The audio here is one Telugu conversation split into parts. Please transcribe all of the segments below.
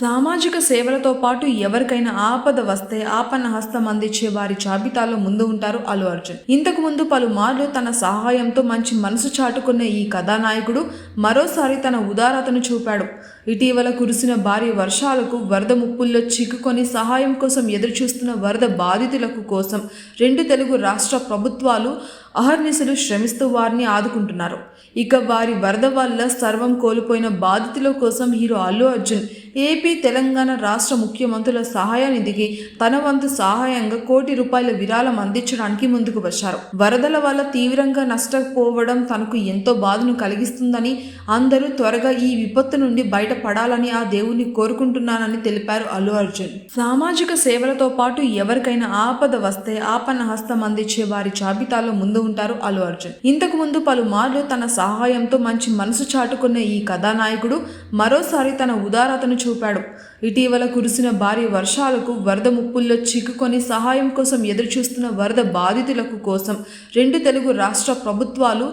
సామాజిక సేవలతో పాటు ఎవరికైనా ఆపద వస్తే ఆపన్న హస్తం అందించే వారి జాబితాలో ముందు ఉంటారు అల్లు అర్జున్. ఇంతకు ముందు పలుమార్లు తన సహాయంతో మంచి మనసు చాటుకున్న ఈ కథానాయకుడు మరోసారి తన ఉదారతను చూపాడు. ఇటీవల కురిసిన భారీ వర్షాలకు వరద ముప్పుల్లో చిక్కుకొని సహాయం కోసం ఎదురుచూస్తున్న వరద బాధితులకు కోసం 2 తెలుగు రాష్ట్ర ప్రభుత్వాలు అహర్నిశలు శ్రమిస్తూ వారిని ఆదుకుంటున్నారు. ఇక వారి వరద వల్ల సర్వం కోల్పోయిన బాధితుల కోసం హీరో అల్లు అర్జున్ ఏపీ, తెలంగాణ రాష్ట్ర ముఖ్యమంత్రుల సహాయ నిధికి తన వంతు సహాయంగా ₹1,00,00,000 విరాళం అందించడానికి ముందుకు వచ్చారు. వరదల వల్ల తీవ్రంగా నష్టపోవడం తనకు ఎంతో బాధను కలిగిస్తుందని, అందరూ త్వరగా ఈ విపత్తు నుండి బయటపడాలని ఆ దేవుణ్ణి కోరుకుంటున్నానని తెలిపారు అల్లు అర్జున్. సామాజిక సేవలతో పాటు ఎవరికైనా ఆపద వస్తే ఆపన్న హస్తం అందించే వారి జాబితాలో ముందు ఉంటారు అల్లు అర్జున్. ఇంతకు ముందు పలుమార్లు తన సహాయంతో మంచి మనసు చాటుకున్న ఈ కథానాయకుడు మరోసారి తన ఉదారతను చూపాడు. ఇటీవల కురిసిన భారీ వర్షాలకు వరద ముప్పుల్లో చిక్కుకొని సహాయం కోసం ఎదురుచూస్తున్న వరద బాధితులకు కోసం 2 తెలుగు రాష్ట్ర ప్రభుత్వాలు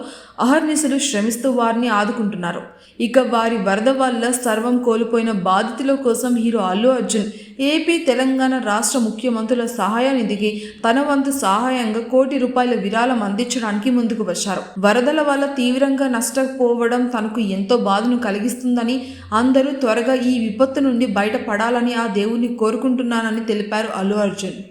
అహర్నిశలు శ్రమిస్తూ వారిని ఆదుకుంటున్నారు. ఇక వారి వరద వల్ల సర్వం కోల్పోయిన బాధితుల కోసం హీరో అల్లు అర్జున్ ఏపీ, తెలంగాణ రాష్ట్ర ముఖ్యమంత్రుల సహాయ నిధికి తన వంతు సహాయంగా ₹1,00,00,000 విరాళం అందించడానికి ముందుకు వచ్చారు. వరదల వల్ల తీవ్రంగా నష్టపోవడం తనకు ఎంతో బాధను కలిగిస్తుందని, అందరూ త్వరగా ఈ విపత్తు నుండి బయటపడాలని ఆ దేవుణ్ణి కోరుకుంటున్నానని తెలిపారు అల్లు అర్జున్.